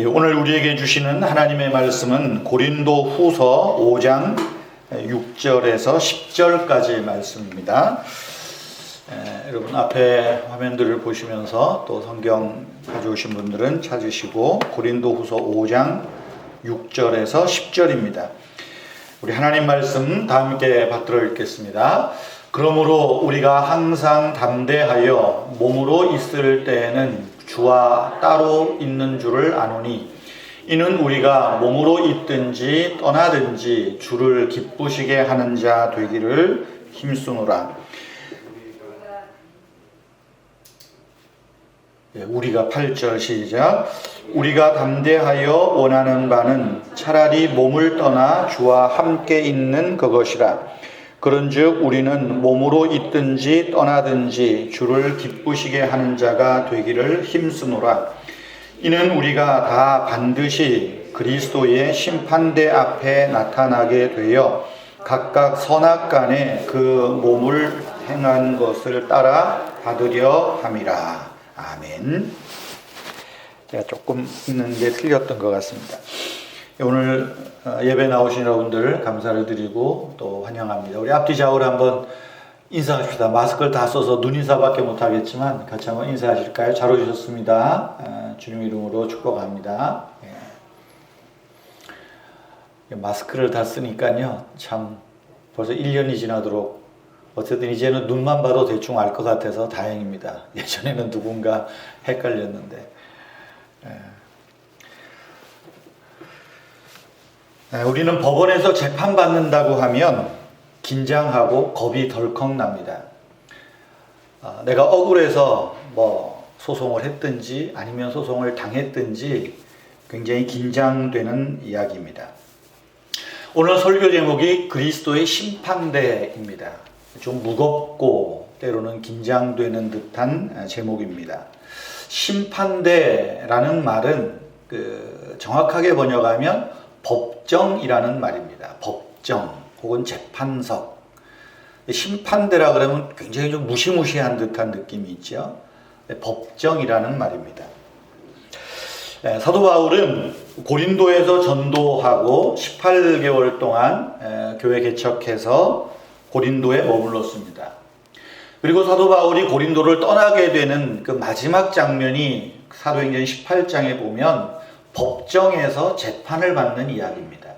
오늘 우리에게 주시는 하나님의 말씀은 고린도 후서 5장 6절에서 10절까지의 말씀입니다. 여러분 앞에 화면들을 보시면서 또 성경 가져오신 분들은 찾으시고 고린도 후서 5장 6절에서 10절입니다. 우리 하나님 말씀 다 함께 받들어 읽겠습니다. 그러므로 우리가 항상 담대하여 몸으로 있을 때에는 주와 따로 있는 줄을 아노니 이는 우리가 몸으로 있든지 떠나든지 주를 기쁘시게 하는 자 되기를 힘쓰노라. 우리가 8절 시작. 우리가 담대하여 원하는 바는 차라리 몸을 떠나 주와 함께 있는 그것이라. 그런즉 우리는 몸으로 있든지 떠나든지 주를 기쁘시게 하는 자가 되기를 힘쓰노라. 이는 우리가 다 반드시 그리스도의 심판대 앞에 나타나게 되어 각각 선악간에 그 몸을 행한 것을 따라 받으려 함이라. 아멘. 제가 조금 읽는 게 틀렸던 것 같습니다. 오늘 예배 나오신 여러분들 감사를 드리고 또 환영합니다. 우리 앞뒤 좌우로 한번 인사합시다. 마스크를 다 써서 눈인사밖에 못하겠지만 같이 한번 인사하실까요? 잘 오셨습니다. 주님 이름으로 축복합니다. 마스크를 다 쓰니까요, 참 벌써 1년이 지나도록 어쨌든 이제는 눈만 봐도 대충 알 것 같아서 다행입니다. 예전에는 누군가 헷갈렸는데. 우리는 법원에서 재판받는다고 하면 긴장하고 겁이 덜컥 납니다. 내가 억울해서 소송을 했든지 아니면 소송을 당했든지 굉장히 긴장되는 이야기입니다. 오늘 설교 제목이 그리스도의 심판대입니다. 좀 무겁고 때로는 긴장되는 듯한 제목입니다. 심판대라는 말은 정확하게 번역하면 법정이라는 말입니다. 법정 혹은 재판석. 심판대라 그러면 굉장히 좀 무시무시한 듯한 느낌이 있죠. 법정이라는 말입니다. 사도 바울은 고린도에서 전도하고 18개월 동안 교회 개척해서 고린도에 머물렀습니다. 그리고 사도 바울이 고린도를 떠나게 되는 그 마지막 장면이 사도행전 18장에 보면 법정에서 재판을 받는 이야기입니다.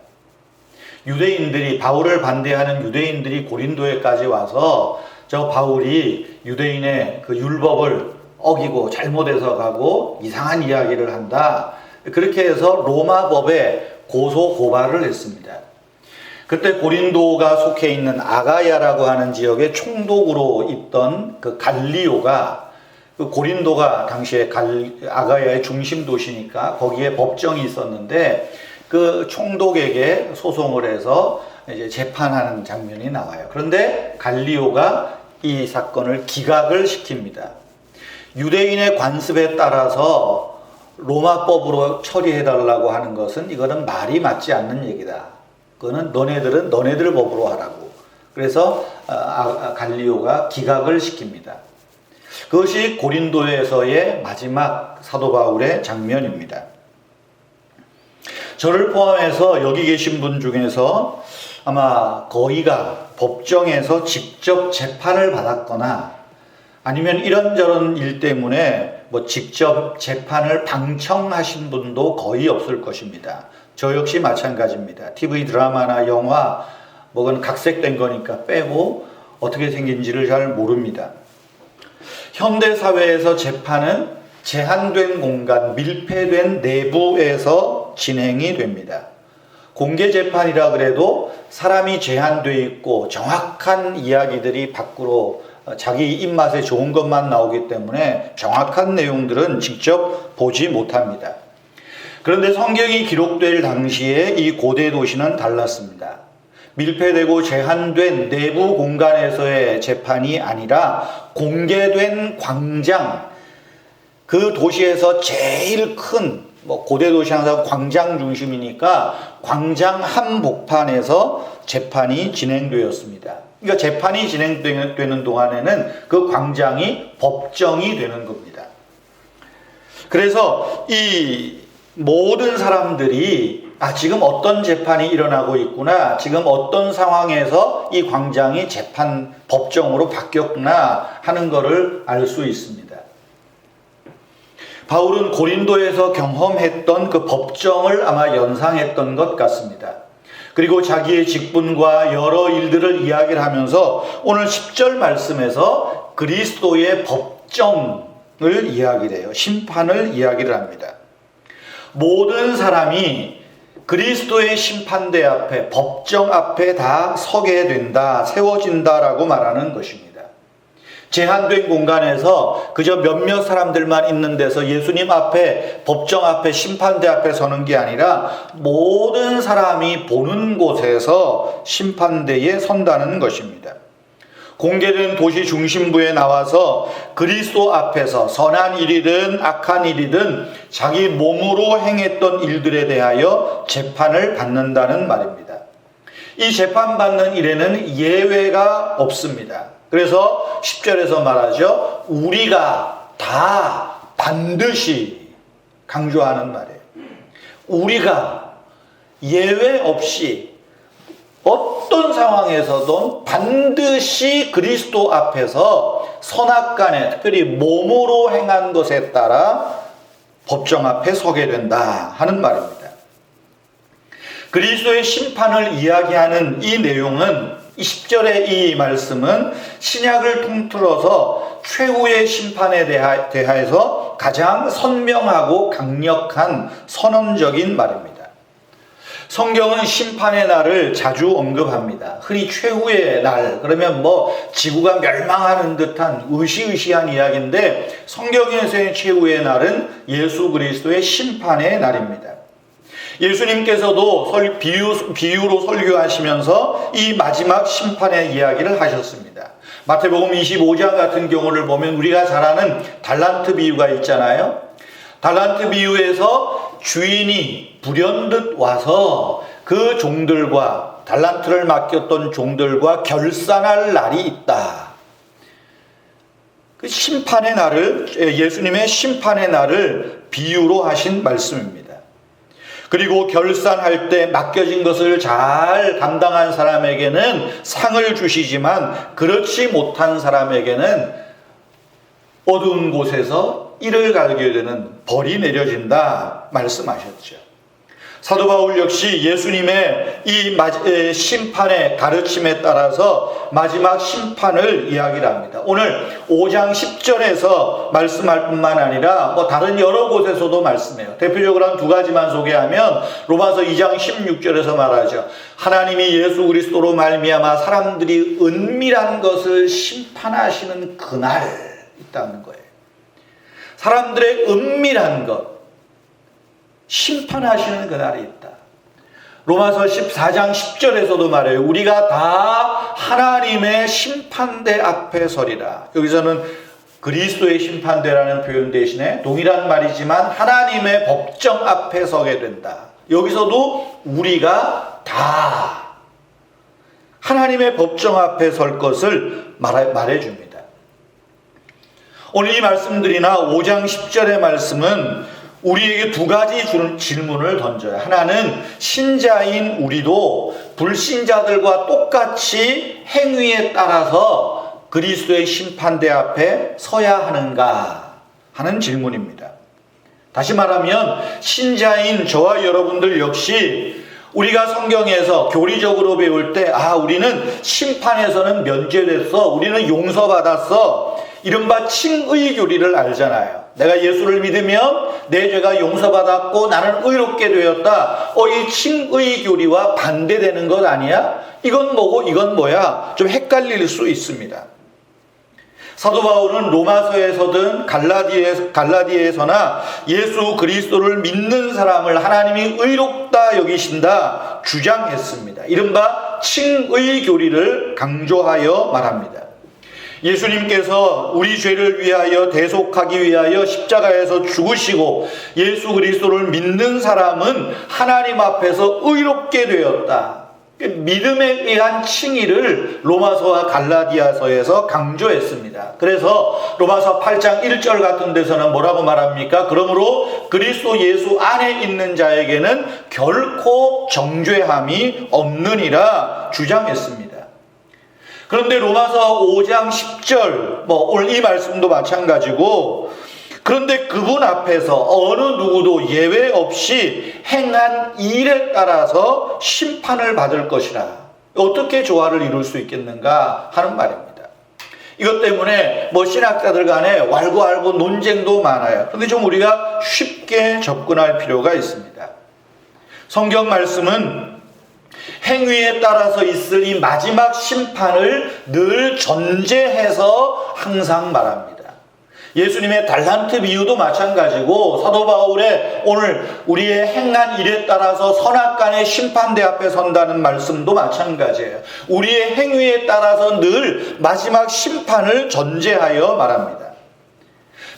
유대인들이, 바울을 반대하는 유대인들이 고린도에까지 와서 저 바울이 유대인의 그 율법을 어기고 잘못해서 가고 이상한 이야기를 한다. 그렇게 해서 로마법에 고소 고발을 했습니다. 그때 고린도가 속해 있는 아가야라고 하는 지역의 총독으로 있던 그 갈리오가, 그 고린도가 당시에 아가야의 중심 도시니까 거기에 법정이 있었는데 그 총독에게 소송을 해서 이제 재판하는 장면이 나와요. 그런데 갈리오가 이 사건을 기각을 시킵니다. 유대인의 관습에 따라서 로마법으로 처리해달라고 하는 것은 이거는 말이 맞지 않는 얘기다. 그거는 너네들은 너네들 법으로 하라고. 그래서 갈리오가 기각을 시킵니다. 그것이 고린도에서의 마지막 사도 바울의 장면입니다. 저를 포함해서 여기 계신 분 중에서 아마 거의가 법정에서 직접 재판을 받았거나 아니면 이런저런 일 때문에 직접 재판을 방청하신 분도 거의 없을 것입니다. 저 역시 마찬가지입니다. TV 드라마나 영화 그건 각색된 거니까 빼고 어떻게 생긴지를 잘 모릅니다. 현대 사회에서 재판은 제한된 공간, 밀폐된 내부에서 진행이 됩니다. 공개 재판이라 그래도 사람이 제한되어 있고 정확한 이야기들이 밖으로 자기 입맛에 좋은 것만 나오기 때문에 정확한 내용들은 직접 보지 못합니다. 그런데 성경이 기록될 당시에 이 고대 도시는 달랐습니다. 밀폐되고 제한된 내부 공간에서의 재판이 아니라 공개된 광장, 그 도시에서 제일 큰, 고대 도시 항상 광장 중심이니까 광장 한복판에서 재판이 진행되었습니다. 그러니까 재판이 진행되는 동안에는 그 광장이 법정이 되는 겁니다. 그래서 이 모든 사람들이 지금 어떤 재판이 일어나고 있구나, 지금 어떤 상황에서 이 광장이 재판 법정으로 바뀌었구나 하는 것을 알 수 있습니다. 바울은 고린도에서 경험했던 그 법정을 아마 연상했던 것 같습니다. 그리고 자기의 직분과 여러 일들을 이야기를 하면서 오늘 10절 말씀에서 그리스도의 법정을 이야기를 해요. 심판을 이야기를 합니다. 모든 사람이 그리스도의 심판대 앞에, 법정 앞에 다 서게 된다, 세워진다라고 말하는 것입니다. 제한된 공간에서 그저 몇몇 사람들만 있는 데서 예수님 앞에, 법정 앞에, 심판대 앞에 서는 게 아니라 모든 사람이 보는 곳에서 심판대에 선다는 것입니다. 공개된 도시 중심부에 나와서 그리스도 앞에서 선한 일이든 악한 일이든 자기 몸으로 행했던 일들에 대하여 재판을 받는다는 말입니다. 이 재판받는 일에는 예외가 없습니다. 그래서 10절에서 말하죠. 우리가 다 반드시 강조하는 말이에요. 우리가 예외 없이 어떤 상황에서도 반드시 그리스도 앞에서 선악간에, 특별히 몸으로 행한 것에 따라 법정 앞에 서게 된다 하는 말입니다. 그리스도의 심판을 이야기하는 이 내용은, 이 10절의 이 말씀은 신약을 통틀어서 최후의 심판에 대하여서 가장 선명하고 강력한 선언적인 말입니다. 성경은 심판의 날을 자주 언급합니다. 흔히 최후의 날, 그러면 지구가 멸망하는 듯한 으시으시한 이야기인데, 성경에서의 최후의 날은 예수 그리스도의 심판의 날입니다. 예수님께서도 비유로 설교하시면서 이 마지막 심판의 이야기를 하셨습니다. 마태복음 25장 같은 경우를 보면 우리가 잘 아는 달란트 비유가 있잖아요. 달란트 비유에서 주인이 불현듯 와서 그 종들과, 달란트를 맡겼던 종들과 결산할 날이 있다. 그 심판의 날을, 예수님의 심판의 날을 비유로 하신 말씀입니다. 그리고 결산할 때 맡겨진 것을 잘 감당한 사람에게는 상을 주시지만 그렇지 못한 사람에게는 어두운 곳에서 이를 갈게 되는 벌이 내려진다 말씀하셨죠. 사도 바울 역시 예수님의 이 심판의 가르침에 따라서 마지막 심판을 이야기를 합니다. 오늘 5장 10절에서 말씀할 뿐만 아니라 다른 여러 곳에서도 말씀해요. 대표적으로 한 두 가지만 소개하면 로마서 2장 16절에서 말하죠. 하나님이 예수 그리스도로 말미암아 사람들이 은밀한 것을 심판하시는 그날 있다는 거예요. 사람들의 은밀한 것 심판하시는 그날이 있다. 로마서 14장 10절에서도 말해요. 우리가 다 하나님의 심판대 앞에 서리라. 여기서는 그리스도의 심판대라는 표현 대신에 동일한 말이지만 하나님의 법정 앞에 서게 된다. 여기서도 우리가 다 하나님의 법정 앞에 설 것을 말해줍니다. 오늘 이 말씀들이나 5장 10절의 말씀은 우리에게 두 가지 질문을 던져요. 하나는 신자인 우리도 불신자들과 똑같이 행위에 따라서 그리스도의 심판대 앞에 서야 하는가 하는 질문입니다. 다시 말하면 신자인 저와 여러분들 역시 우리가 성경에서 교리적으로 배울 때 우리는 심판에서는 면제됐어, 우리는 용서받았어, 이른바 칭의 교리를 알잖아요. 내가 예수를 믿으면 내 죄가 용서받았고 나는 의롭게 되었다. 이 칭의 교리와 반대되는 것 아니야? 이건 뭐고 이건 뭐야? 좀 헷갈릴 수 있습니다. 사도 바울은 로마서에서든 갈라디아에서나 예수 그리스도를 믿는 사람을 하나님이 의롭다 여기신다 주장했습니다. 이른바 칭의 교리를 강조하여 말합니다. 예수님께서 우리 죄를 위하여 대속하기 위하여 십자가에서 죽으시고 예수 그리스도를 믿는 사람은 하나님 앞에서 의롭게 되었다. 믿음에 의한 칭의를 로마서와 갈라디아서에서 강조했습니다. 그래서 로마서 8장 1절 같은 데서는 뭐라고 말합니까? 그러므로 그리스도 예수 안에 있는 자에게는 결코 정죄함이 없느니라 주장했습니다. 그런데 로마서 5장 10절 오늘 이 말씀도 마찬가지고, 그런데 그분 앞에서 어느 누구도 예외 없이 행한 일에 따라서 심판을 받을 것이라. 어떻게 조화를 이룰 수 있겠는가 하는 말입니다. 이것 때문에 신학자들 간에 왈가왈부 논쟁도 많아요. 그런데 좀 우리가 쉽게 접근할 필요가 있습니다. 성경 말씀은 행위에 따라서 있을 이 마지막 심판을 늘 전제해서 항상 말합니다. 예수님의 달란트 비유도 마찬가지고, 사도 바울의 오늘 우리의 행한 일에 따라서 선악간의 심판대 앞에 선다는 말씀도 마찬가지예요. 우리의 행위에 따라서 늘 마지막 심판을 전제하여 말합니다.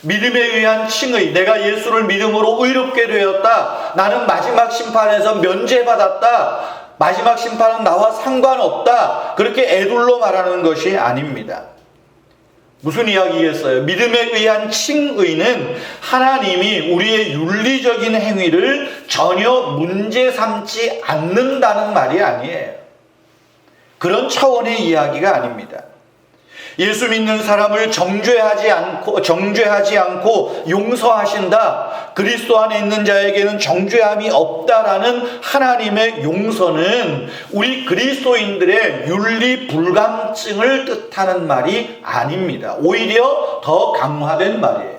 믿음에 의한 칭의, 내가 예수를 믿음으로 의롭게 되었다, 나는 마지막 심판에서 면제받았다, 마지막 심판은 나와 상관없다, 그렇게 애둘러 말하는 것이 아닙니다. 무슨 이야기겠어요? 믿음에 의한 칭의는 하나님이 우리의 윤리적인 행위를 전혀 문제 삼지 않는다는 말이 아니에요. 그런 차원의 이야기가 아닙니다. 예수 믿는 사람을 정죄하지 않고 용서하신다, 그리스도 안에 있는 자에게는 정죄함이 없다라는 하나님의 용서는 우리 그리스도인들의 윤리 불감증을 뜻하는 말이 아닙니다. 오히려 더 강화된 말이에요.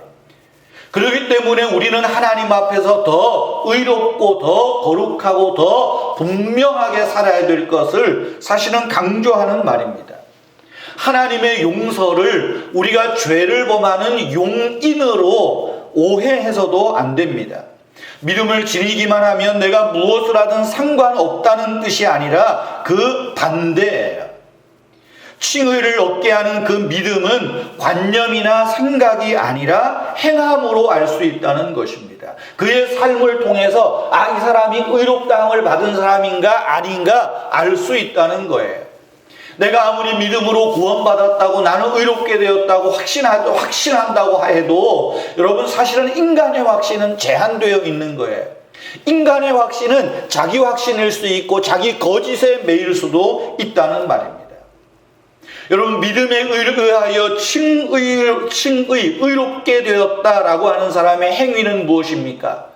그렇기 때문에 우리는 하나님 앞에서 더 의롭고 더 거룩하고 더 분명하게 살아야 될 것을 사실은 강조하는 말입니다. 하나님의 용서를 우리가 죄를 범하는 용인으로 오해해서도 안 됩니다. 믿음을 지니기만 하면 내가 무엇을 하든 상관없다는 뜻이 아니라 그 반대예요. 칭의를 얻게 하는 그 믿음은 관념이나 생각이 아니라 행함으로 알 수 있다는 것입니다. 그의 삶을 통해서 이 사람이 의롭다함을 받은 사람인가 아닌가 알 수 있다는 거예요. 내가 아무리 믿음으로 구원받았다고, 나는 의롭게 되었다고 확신한다고 해도 여러분, 사실은 인간의 확신은 제한되어 있는 거예요. 인간의 확신은 자기 확신일 수 있고 자기 거짓에 매일 수도 있다는 말입니다. 여러분, 믿음에 의하여 의롭게 되었다라고 하는 사람의 행위는 무엇입니까?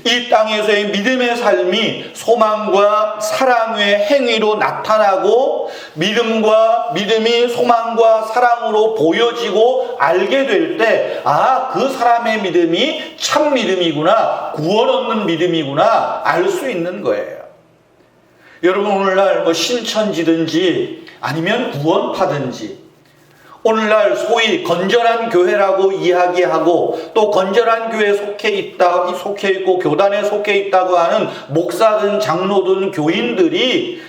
이 땅에서의 믿음의 삶이 소망과 사랑의 행위로 나타나고, 믿음이 소망과 사랑으로 보여지고 알게 될 때, 그 사람의 믿음이 참 믿음이구나, 구원 얻는 믿음이구나 알 수 있는 거예요. 여러분, 오늘날 신천지든지 아니면 구원파든지, 오늘날 소위 건전한 교회라고 이야기하고 또 건전한 교회에 속해 있고 교단에 속해 있다고 하는 목사든 장로든 교인들이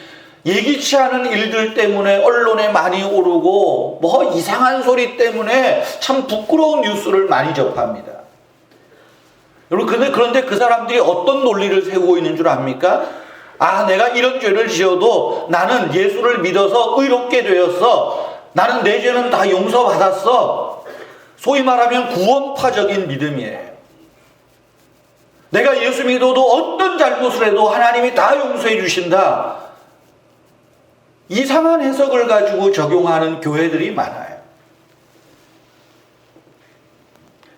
예기치 않은 일들 때문에 언론에 많이 오르고 이상한 소리 때문에 참 부끄러운 뉴스를 많이 접합니다. 여러분, 그런데 그 사람들이 어떤 논리를 세우고 있는 줄 압니까? 내가 이런 죄를 지어도 나는 예수를 믿어서 의롭게 되었어, 나는 내 죄는 다 용서받았어. 소위 말하면 구원파적인 믿음이에요. 내가 예수 믿어도 어떤 잘못을 해도 하나님이 다 용서해 주신다, 이상한 해석을 가지고 적용하는 교회들이 많아요.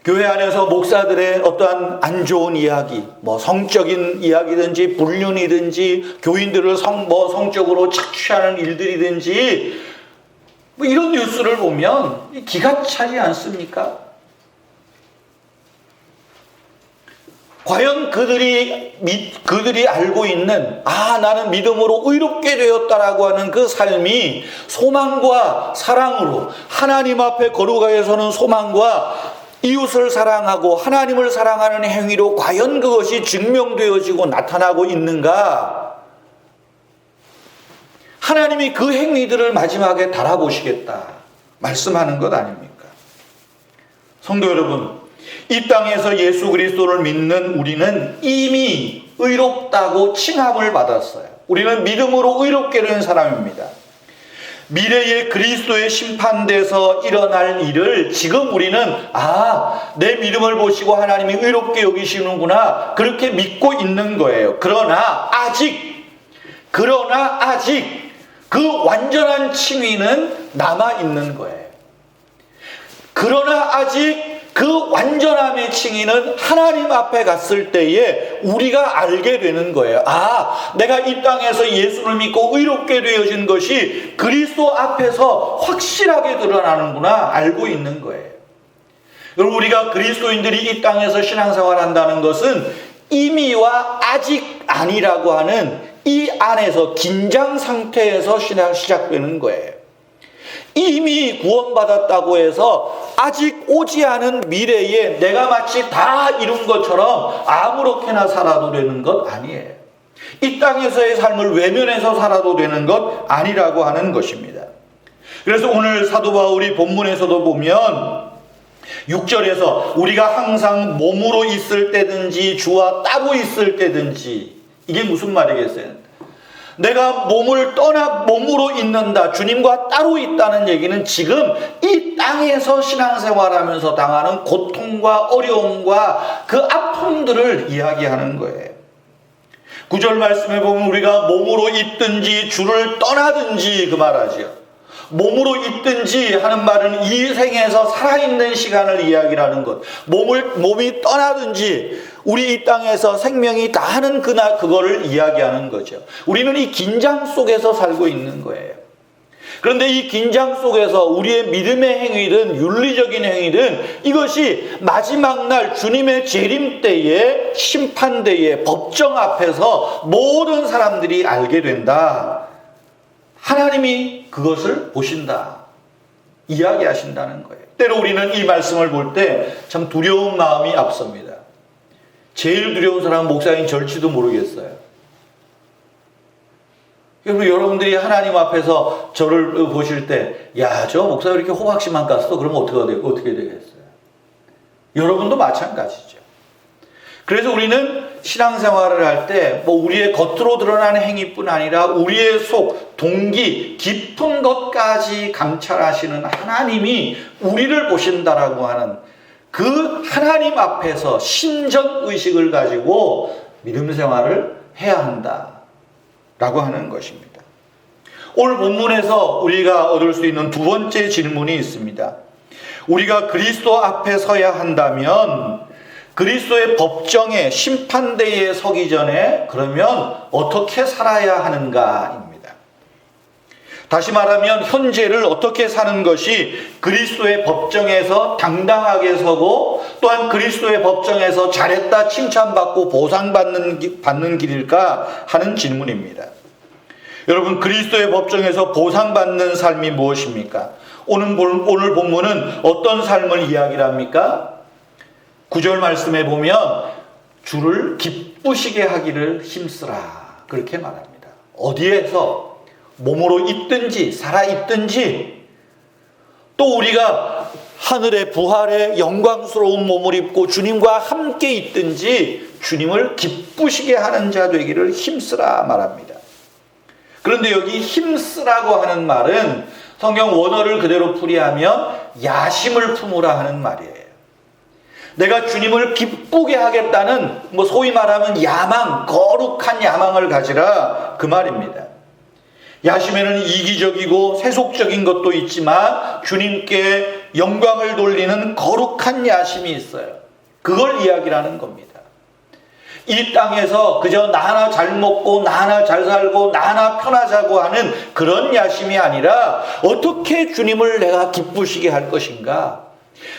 교회 안에서 목사들의 어떠한 안 좋은 이야기, 성적인 이야기든지 불륜이든지 교인들을 성적으로 착취하는 일들이든지 이런 뉴스를 보면 기가 차지 않습니까? 과연 그들이 알고 있는 나는 믿음으로 의롭게 되었다라고 하는 그 삶이 소망과 사랑으로, 하나님 앞에 거룩하게 서는 소망과 이웃을 사랑하고 하나님을 사랑하는 행위로 과연 그것이 증명되어지고 나타나고 있는가? 하나님이 그 행위들을 마지막에 달아보시겠다 말씀하는 것 아닙니까? 성도 여러분, 이 땅에서 예수 그리스도를 믿는 우리는 이미 의롭다고 칭함을 받았어요. 우리는 믿음으로 의롭게 된 사람입니다. 미래의 그리스도의 심판대에서 일어날 일을 지금 우리는 내 믿음을 보시고 하나님이 의롭게 여기시는구나 그렇게 믿고 있는 거예요. 그러나 아직 그 완전한 칭의는 남아 있는 거예요. 그러나 아직 그 완전함의 칭의는 하나님 앞에 갔을 때에 우리가 알게 되는 거예요. 내가 이 땅에서 예수를 믿고 의롭게 되어진 것이 그리스도 앞에서 확실하게 드러나는구나 알고 있는 거예요. 여러분, 우리가 그리스도인들이 이 땅에서 신앙생활 한다는 것은 이미와 아직 아니라고 하는 이 안에서 긴장 상태에서 시작되는 거예요. 이미 구원받았다고 해서 아직 오지 않은 미래에 내가 마치 다 이룬 것처럼 아무렇게나 살아도 되는 것 아니에요. 이 땅에서의 삶을 외면해서 살아도 되는 것 아니라고 하는 것입니다. 그래서 오늘 사도 바울이 본문에서도 보면 6절에서 우리가 항상 몸으로 있을 때든지 주와 따로 있을 때든지, 이게 무슨 말이겠어요? 내가 몸을 떠나 몸으로 있는다, 주님과 따로 있다는 얘기는 지금 이 땅에서 신앙생활하면서 당하는 고통과 어려움과 그 아픔들을 이야기하는 거예요. 9절 말씀에 보면 우리가 몸으로 있든지 주를 떠나든지 그 말하죠. 몸으로 있든지 하는 말은 이 생에서 살아있는 시간을 이야기하는 것. 몸이 떠나든지 우리 이 땅에서 생명이 다하는 그거를 이야기하는 거죠. 우리는 이 긴장 속에서 살고 있는 거예요. 그런데 이 긴장 속에서 우리의 믿음의 행위든 윤리적인 행위든 이것이 마지막 날 주님의 재림 때에, 심판 때에, 법정 앞에서 모든 사람들이 알게 된다. 하나님이 그것을 보신다, 이야기하신다는 거예요. 때로 우리는 이 말씀을 볼 때 참 두려운 마음이 앞섭니다. 제일 두려운 사람은 목사님 절치도 모르겠어요. 여러분들이 하나님 앞에서 저를 보실 때, 저 목사 왜 이렇게 호박씨만 깠어? 그러면 어떻게 되겠어요? 여러분도 마찬가지죠. 그래서 우리는 신앙생활을 할 때 우리의 겉으로 드러나는 행위뿐 아니라 우리의 속, 동기, 깊은 것까지 감찰하시는 하나님이 우리를 보신다라고 하는 그 하나님 앞에서 신전의식을 가지고 믿음 생활을 해야 한다라고 하는 것입니다. 오늘 본문에서 우리가 얻을 수 있는 두 번째 질문이 있습니다. 우리가 그리스도 앞에 서야 한다면 그리스도의 법정에 심판대에 서기 전에 그러면 어떻게 살아야 하는가입니다. 다시 말하면 현재를 어떻게 사는 것이 그리스도의 법정에서 당당하게 서고 또한 그리스도의 법정에서 잘했다 칭찬받고 보상받는 길일까 하는 질문입니다. 여러분, 그리스도의 법정에서 보상받는 삶이 무엇입니까? 오늘 본문은 어떤 삶을 이야기를 합니까? 9절 말씀에 보면 주를 기쁘시게 하기를 힘쓰라 그렇게 말합니다. 어디에서 몸으로 있든지 살아있든지, 또 우리가 하늘의 부활의 영광스러운 몸을 입고 주님과 함께 있든지 주님을 기쁘시게 하는 자 되기를 힘쓰라 말합니다. 그런데 여기 힘쓰라고 하는 말은 성경 원어를 그대로 풀이하면 야심을 품으라 하는 말이에요. 내가 주님을 기쁘게 하겠다는, 소위 말하면 야망, 거룩한 야망을 가지라 그 말입니다. 야심에는 이기적이고 세속적인 것도 있지만 주님께 영광을 돌리는 거룩한 야심이 있어요. 그걸 이야기하는 겁니다. 이 땅에서 그저 나 하나 잘 먹고 나 하나 잘 살고 나 하나 편하자고 하는 그런 야심이 아니라 어떻게 주님을 내가 기쁘시게 할 것인가,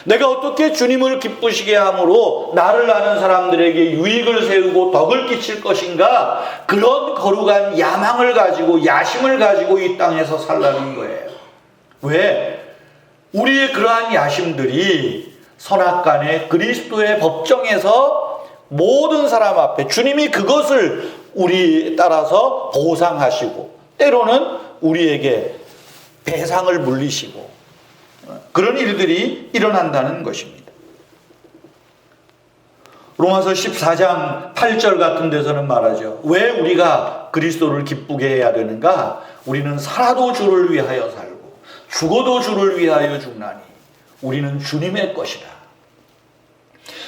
내가 어떻게 주님을 기쁘시게 함으로 나를 아는 사람들에게 유익을 세우고 덕을 끼칠 것인가, 그런 거룩한 야망을 가지고 야심을 가지고 이 땅에서 살라는 거예요. 왜? 우리의 그러한 야심들이 선악간에 그리스도의 법정에서 모든 사람 앞에 주님이 그것을 우리 따라서 보상하시고 때로는 우리에게 배상을 물리시고 그런 일들이 일어난다는 것입니다. 로마서 14장 8절 같은 데서는 말하죠. 왜 우리가 그리스도를 기쁘게 해야 되는가? 우리는 살아도 주를 위하여 살고 죽어도 주를 위하여 죽나니 우리는 주님의 것이다.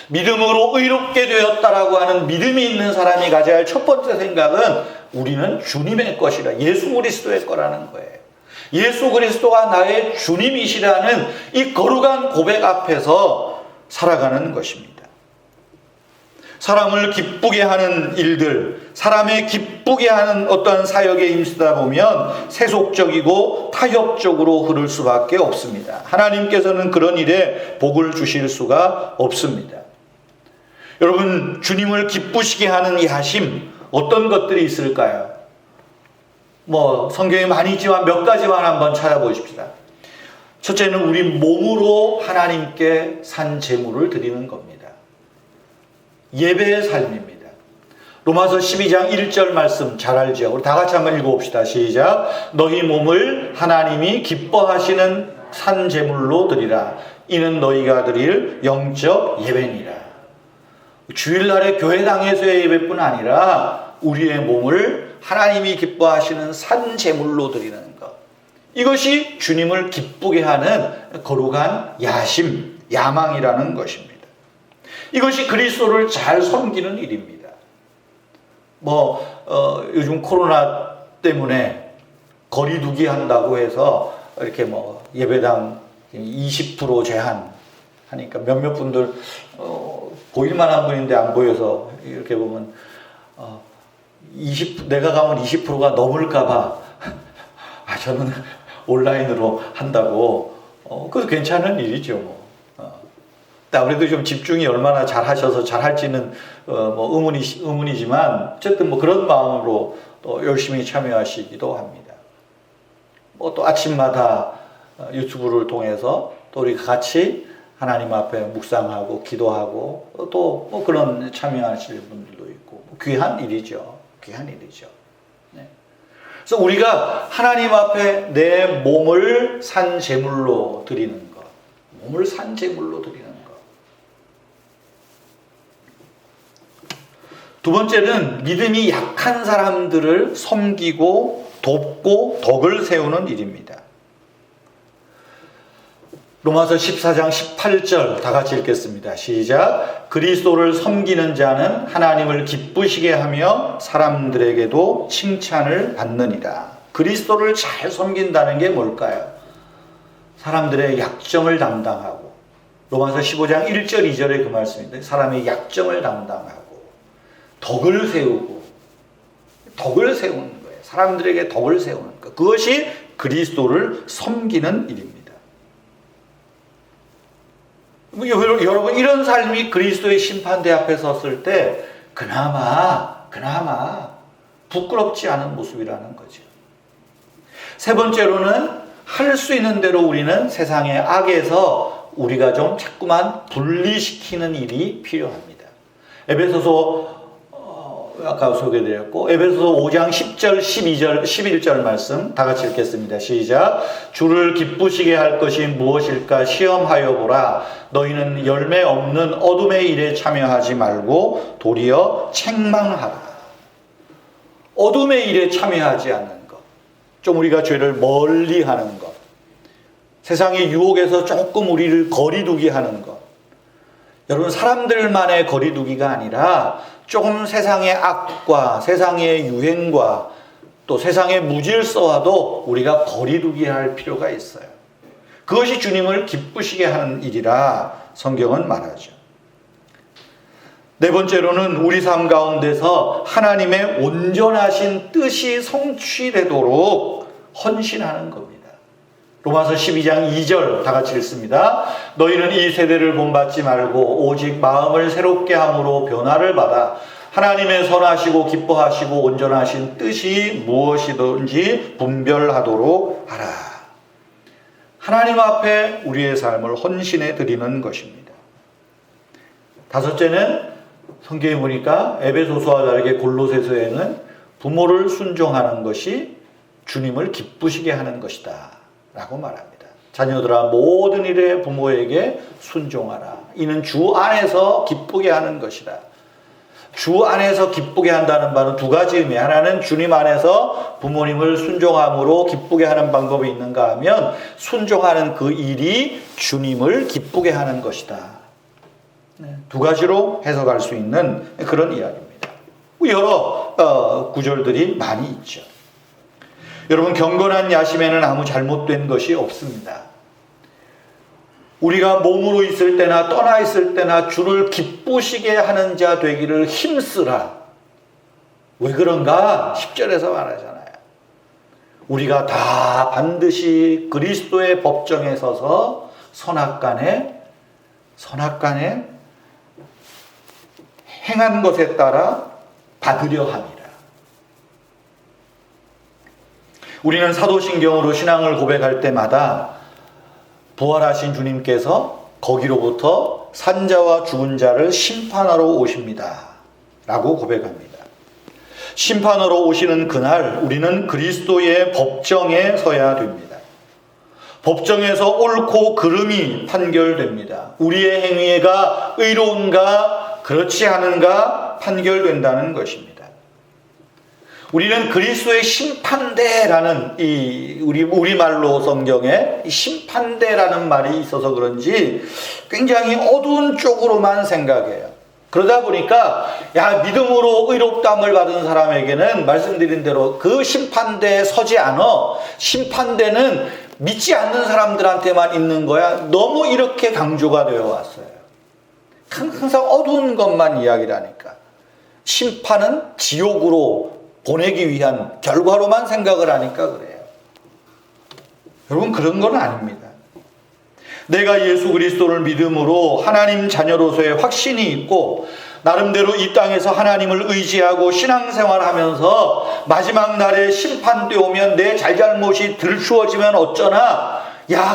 믿음으로 의롭게 되었다라고 하는 믿음이 있는 사람이 가져야 할 첫 번째 생각은 우리는 주님의 것이라, 예수 그리스도의 거라는 거예요. 예수 그리스도가 나의 주님이시라는 이 거룩한 고백 앞에서 살아가는 것입니다. 사람을 기쁘게 하는 일들, 사람의 기쁘게 하는 어떠한 사역에 힘쓰다 보면 세속적이고 타협적으로 흐를 수밖에 없습니다. 하나님께서는 그런 일에 복을 주실 수가 없습니다. 여러분, 주님을 기쁘시게 하는 이 하심, 어떤 것들이 있을까요? 성경에 많이 있지만 몇 가지만 한번 찾아보십시다. 첫째는 우리 몸으로 하나님께 산 제물을 드리는 겁니다. 예배의 삶입니다. 로마서 12장 1절 말씀 잘 알죠? 우리 다 같이 한번 읽어봅시다. 시작. 너희 몸을 하나님이 기뻐하시는 산 제물로 드리라. 이는 너희가 드릴 영적 예배니라. 주일날에 교회당에서의 예배뿐 아니라 우리의 몸을 하나님이 기뻐하시는 산 제물로 드리는 것. 이것이 주님을 기쁘게 하는 거룩한 야심, 야망이라는 것입니다. 이것이 그리스도를 잘 섬기는 일입니다. 요즘 코로나 때문에 거리두기 한다고 해서 이렇게 예배당 20% 제한 하니까 몇몇 분들 보일만한 분인데 안 보여서 이렇게 보면 내가 가면 20%가 넘을까봐 저는 온라인으로 한다고. 그것도 괜찮은 일이죠. 아무래도 좀 집중이 얼마나 잘 하셔서 잘 할지는 의문이지만 어쨌든 그런 마음으로 또 열심히 참여하시기도 합니다. 또 아침마다 유튜브를 통해서 또 우리 같이 하나님 앞에 묵상하고 기도하고 또 그런 참여하실 분들도 있고 귀한 일이죠. 귀한 일이죠. 네. 그래서 우리가 하나님 앞에 내 몸을 산 제물로 드리는 것, 몸을 산 제물로 드리는 것. 두 번째는 믿음이 약한 사람들을 섬기고 돕고 덕을 세우는 일입니다. 로마서 14장 18절 다 같이 읽겠습니다. 시작. 그리스도를 섬기는 자는 하나님을 기쁘시게 하며 사람들에게도 칭찬을 받느니라. 그리스도를 잘 섬긴다는 게 뭘까요? 사람들의 약점을 담당하고, 로마서 15장 1절 2절의 그 말씀인데 사람의 약점을 담당하고 덕을 세우고, 덕을 세우는 거예요. 사람들에게 덕을 세우는 것. 그것이 그리스도를 섬기는 일입니다. 여러분, 이런 삶이 그리스도의 심판대 앞에 섰을 때 그나마 부끄럽지 않은 모습이라는 거죠. 세 번째로는 할 수 있는 대로 우리는 세상의 악에서 우리가 좀 자꾸만 분리시키는 일이 필요합니다. 에베소서 아까 소개드렸고 에베소서 5장 10절, 12절, 11절 말씀 다 같이 읽겠습니다. 시작. 주를 기쁘시게 할 것이 무엇일까 시험하여 보라. 너희는 열매 없는 어둠의 일에 참여하지 말고 도리어 책망하라. 어둠의 일에 참여하지 않는 것. 좀 우리가 죄를 멀리 하는 것. 세상의 유혹에서 조금 우리를 거리두기 하는 것. 여러분, 사람들만의 거리두기가 아니라 조금 세상의 악과 세상의 유행과 또 세상의 무질서와도 우리가 거리두기 할 필요가 있어요. 그것이 주님을 기쁘시게 하는 일이라 성경은 말하죠. 네 번째로는 우리 삶 가운데서 하나님의 온전하신 뜻이 성취되도록 헌신하는 겁니다. 로마서 12장 2절 다 같이 읽습니다. 너희는 이 세대를 본받지 말고 오직 마음을 새롭게 함으로 변화를 받아 하나님의 선하시고 기뻐하시고 온전하신 뜻이 무엇이든지 분별하도록 하라. 하나님 앞에 우리의 삶을 헌신해 드리는 것입니다. 다섯째는 성경에 보니까 에베소서와 다르게 골로새서에는 부모를 순종하는 것이 주님을 기쁘시게 하는 것이다 라고 말합니다. 자녀들아 모든 일에 부모에게 순종하라. 이는 주 안에서 기쁘게 하는 것이다. 주 안에서 기쁘게 한다는 바는 두 가지 의미. 하나는 주님 안에서 부모님을 순종함으로 기쁘게 하는 방법이 있는가 하면 순종하는 그 일이 주님을 기쁘게 하는 것이다. 두 가지로 해석할 수 있는 그런 이야기입니다. 여러 구절들이 많이 있죠. 여러분, 경건한 야심에는 아무 잘못된 것이 없습니다. 우리가 몸으로 있을 때나 떠나 있을 때나 주를 기쁘시게 하는 자 되기를 힘쓰라. 왜 그런가? 10절에서 말하잖아요. 우리가 다 반드시 그리스도의 법정에 서서 선악간에 행한 것에 따라 받으려 함이라. 우리는 사도신경으로 신앙을 고백할 때마다 부활하신 주님께서 거기로부터 산자와 죽은 자를 심판하러 오십니다 라고 고백합니다. 심판하러 오시는 그날 우리는 그리스도의 법정에 서야 됩니다. 법정에서 옳고 그름이 판결됩니다. 우리의 행위가 의로운가 그렇지 않은가 판결된다는 것입니다. 우리는 그리스도의 심판대라는 우리말로 성경에 심판대라는 말이 있어서 그런지 굉장히 어두운 쪽으로만 생각해요. 그러다 보니까 믿음으로 의롭다함을 받은 사람에게는 말씀드린 대로 그 심판대에 서지 않아. 심판대는 믿지 않는 사람들한테만 있는 거야. 너무 이렇게 강조가 되어 왔어요. 항상 어두운 것만 이야기를 하니까. 심판은 지옥으로 보내기 위한 결과로만 생각을 하니까 그래요. 여러분, 그런 건 아닙니다. 내가 예수 그리스도를 믿음으로 하나님 자녀로서의 확신이 있고 나름대로 이 땅에서 하나님을 의지하고 신앙생활하면서 마지막 날에 심판때 오면 내 잘잘못이 들추어지면 어쩌나,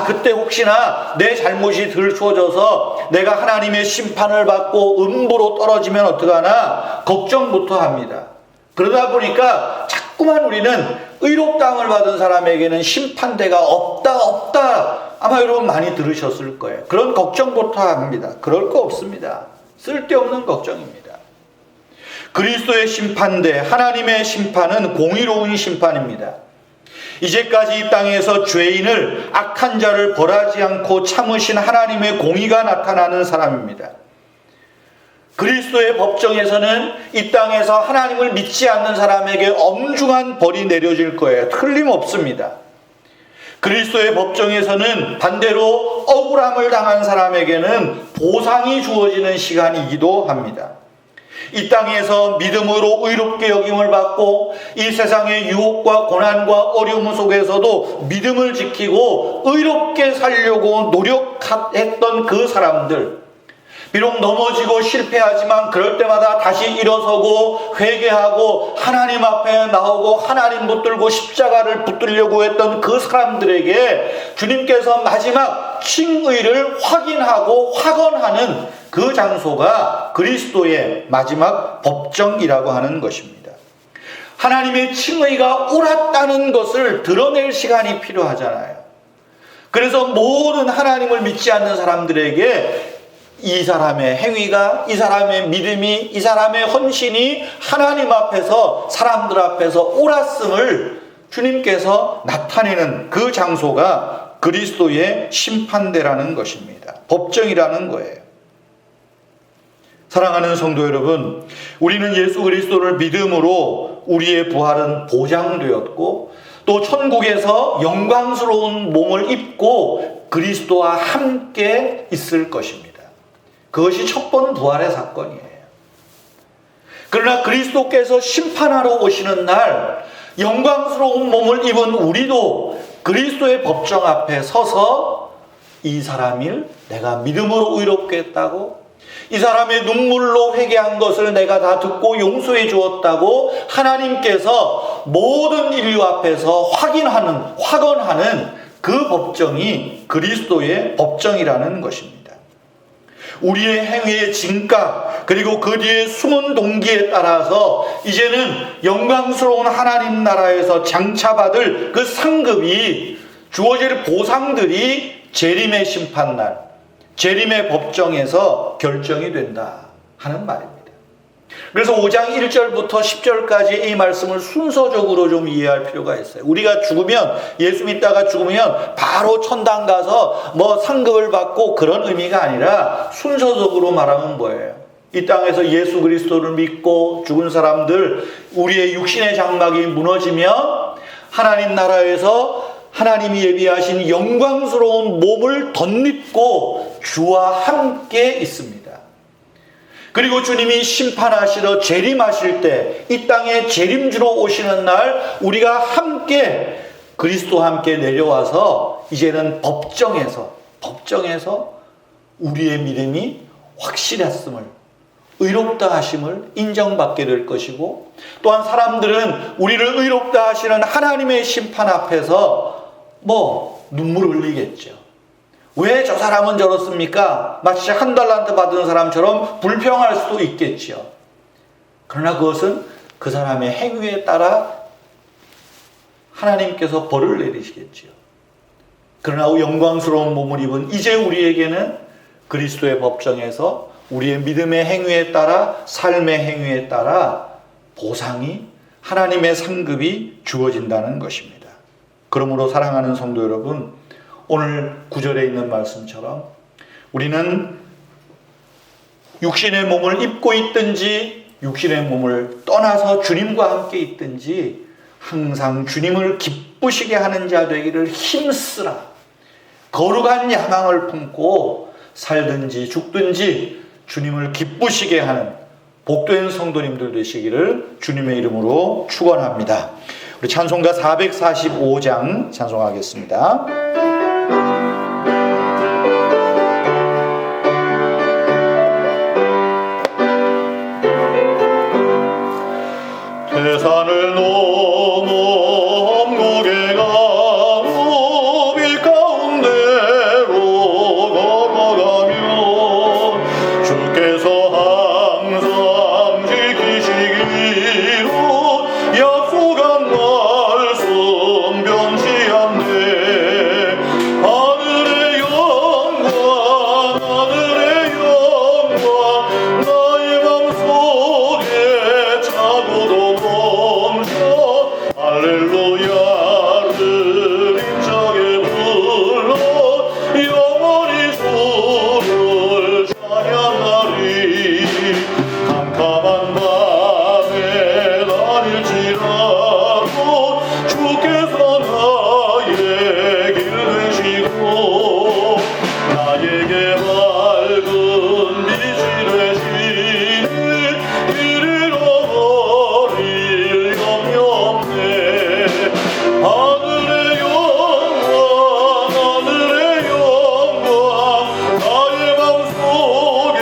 그때 혹시나 내 잘못이 들추어져서 내가 하나님의 심판을 받고 음부로 떨어지면 어떡하나 걱정부터 합니다. 그러다 보니까 자꾸만 우리는 의롭다함을 받은 사람에게는 심판대가 없다. 아마 여러분 많이 들으셨을 거예요. 그런 걱정부터 합니다. 그럴 거 없습니다. 쓸데없는 걱정입니다. 그리스도의 심판대, 하나님의 심판은 공의로운 심판입니다. 이제까지 이 땅에서 죄인을, 악한 자를 벌하지 않고 참으신 하나님의 공의가 나타나는 사람입니다. 그리스도의 법정에서는 이 땅에서 하나님을 믿지 않는 사람에게 엄중한 벌이 내려질 거예요. 틀림없습니다. 그리스도의 법정에서는 반대로 억울함을 당한 사람에게는 보상이 주어지는 시간이기도 합니다. 이 땅에서 믿음으로 의롭게 여김을 받고 이 세상의 유혹과 고난과 어려움 속에서도 믿음을 지키고 의롭게 살려고 노력했던 그 사람들, 비록 넘어지고 실패하지만 그럴 때마다 다시 일어서고 회개하고 하나님 앞에 나오고 하나님 붙들고 십자가를 붙들려고 했던 그 사람들에게 주님께서 마지막 칭의를 확인하고 확언하는 그 장소가 그리스도의 마지막 법정이라고 하는 것입니다. 하나님의 칭의가 옳았다는 것을 드러낼 시간이 필요하잖아요. 그래서 모든 하나님을 믿지 않는 사람들에게 이 사람의 행위가, 이 사람의 믿음이, 이 사람의 헌신이 하나님 앞에서, 사람들 앞에서 옳았음을 주님께서 나타내는 그 장소가 그리스도의 심판대라는 것입니다. 법정이라는 거예요. 사랑하는 성도 여러분, 우리는 예수 그리스도를 믿음으로 우리의 부활은 보장되었고 또 천국에서 영광스러운 몸을 입고 그리스도와 함께 있을 것입니다. 그것이 첫 번 부활의 사건이에요. 그러나 그리스도께서 심판하러 오시는 날 영광스러운 몸을 입은 우리도 그리스도의 법정 앞에 서서 이 사람을 내가 믿음으로 의롭게 했다고, 이 사람의 눈물로 회개한 것을 내가 다 듣고 용서해 주었다고 하나님께서 모든 인류 앞에서 확언하는 그 법정이 그리스도의 법정이라는 것입니다. 우리의 행위의 진가 그리고 그 뒤에 숨은 동기에 따라서 이제는 영광스러운 하나님 나라에서 장차받을 그 상급이 주어질 보상들이 재림의 심판날, 재림의 법정에서 결정이 된다 하는 말입니다. 그래서 5장 1절부터 10절까지 이 말씀을 순서적으로 좀 이해할 필요가 있어요. 우리가 죽으면, 예수 믿다가 죽으면 바로 천당 가서 뭐 상급을 받고 그런 의미가 아니라 순서적으로 말하면 뭐예요? 이 땅에서 예수 그리스도를 믿고 죽은 사람들, 우리의 육신의 장막이 무너지면 하나님 나라에서 하나님이 예비하신 영광스러운 몸을 덧입고 주와 함께 있습니다. 그리고 주님이 심판하시러 재림하실 때, 이 땅에 재림주로 오시는 날 우리가 함께 그리스도와 함께 내려와서 이제는 법정에서 우리의 믿음이 확실했음을, 의롭다 하심을 인정받게 될 것이고, 또한 사람들은 우리를 의롭다 하시는 하나님의 심판 앞에서 눈물을 흘리겠죠. 왜 저 사람은 저렇습니까? 마치 한 달란트 받은 사람처럼 불평할 수도 있겠죠. 그러나 그것은 그 사람의 행위에 따라 하나님께서 벌을 내리시겠죠. 그러나 영광스러운 몸을 입은 이제 우리에게는 그리스도의 법정에서 우리의 믿음의 행위에 따라, 삶의 행위에 따라 보상이, 하나님의 상급이 주어진다는 것입니다. 그러므로 사랑하는 성도 여러분, 오늘 9절에 있는 말씀처럼 우리는 육신의 몸을 입고 있든지 육신의 몸을 떠나서 주님과 함께 있든지 항상 주님을 기쁘시게 하는 자 되기를 힘쓰라. 거룩한 야망을 품고 살든지 죽든지 주님을 기쁘시게 하는 복된 성도님들 되시기를 주님의 이름으로 축원합니다. 우리 찬송가 445장 찬송하겠습니다. 태산을 넘어 엄곡에 가고 빛 가운데로 걸어가며 주께서 항상 지키시기로 약속한 말씀 변치 않네. 하늘의 영광 나의 맘속에 차고도 할렐루야를 힘차게 불러 영원히 주를 찬양하리. 캄캄한 밤에 다닐지라도 주께서 나의 길 되시고 나에게 밝은 빛이 되시니 이를 얻어버릴 염려 없네. 하늘의 영광 나의 맘속에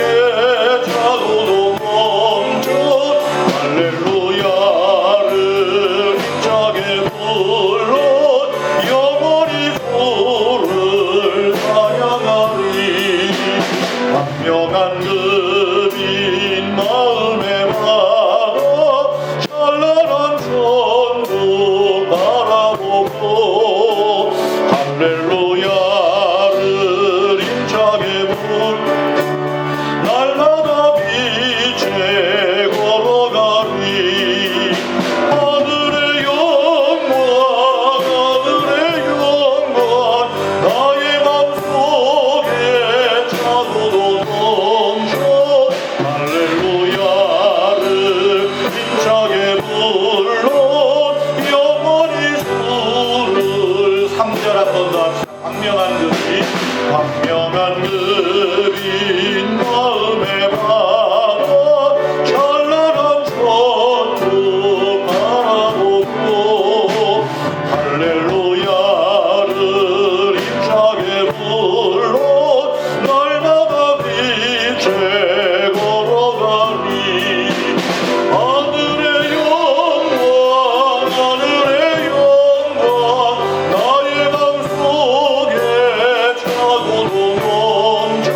차고도 멈춰 할렐루야를 힘차게 불러 영원히 주를 찬양하리. 광명한 그 빛 마음에 박아 찬란한 천국 바라보고 할렐루야를 힘차게 부르 날마다 빛에 걸어가리. 하늘의 영광 나의 맘속에 차고도 넘쳐 할렐루야를 힘차게 불러 영원히 주를. 3절 한 번 더 합시다. 광명한 그 빛 마음에 박아 찬란한 천국 바라보고 할렐루야를 힘차게 불러 날마다 빛에 걸어가리. 하늘의 영광 나의 맘속에 차고도 멈춰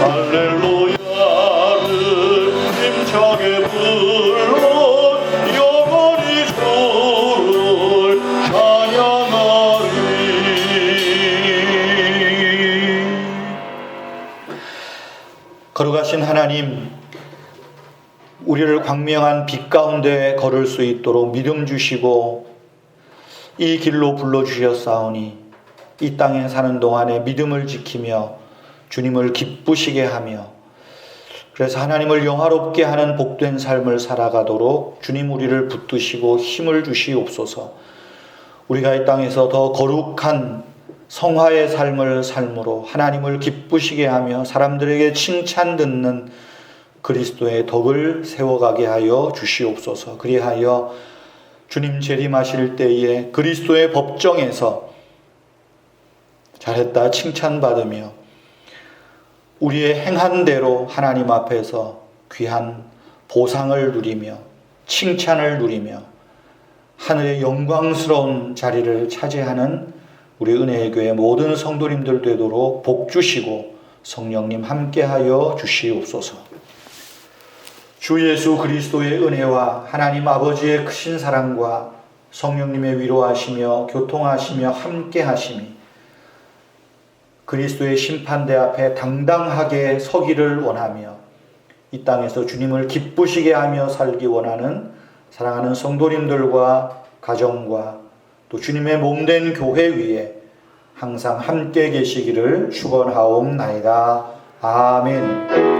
할렐루야를 힘차게 불러 영원히 주를 찬양하리. 거룩하신 하나님, 우리를 광명한 빛 가운데 걸을 수 있도록 믿음 주시고 이 길로 불러주셨사오니 이 땅에 사는 동안에 믿음을 지키며 주님을 기쁘시게 하며 그래서 하나님을 영화롭게 하는 복된 삶을 살아가도록 주님 우리를 붙드시고 힘을 주시옵소서. 우리가 이 땅에서 더 거룩한 성화의 삶을 삶으로 하나님을 기쁘시게 하며 사람들에게 칭찬 듣는 그리스도의 덕을 세워가게 하여 주시옵소서. 그리하여 주님 재림하실 때에 그리스도의 법정에서 잘했다 칭찬받으며 우리의 행한 대로 하나님 앞에서 귀한 보상을 누리며 칭찬을 누리며 하늘의 영광스러운 자리를 차지하는 우리 은혜의 교회 모든 성도님들 되도록 복 주시고 성령님 함께하여 주시옵소서. 주 예수 그리스도의 은혜와 하나님 아버지의 크신 사랑과 성령님의 위로하시며 교통하시며 함께하심이 그리스도의 심판대 앞에 당당하게 서기를 원하며 이 땅에서 주님을 기쁘시게 하며 살기 원하는 사랑하는 성도님들과 가정과 또 주님의 몸된 교회 위에 항상 함께 계시기를 축원하옵나이다. 아멘.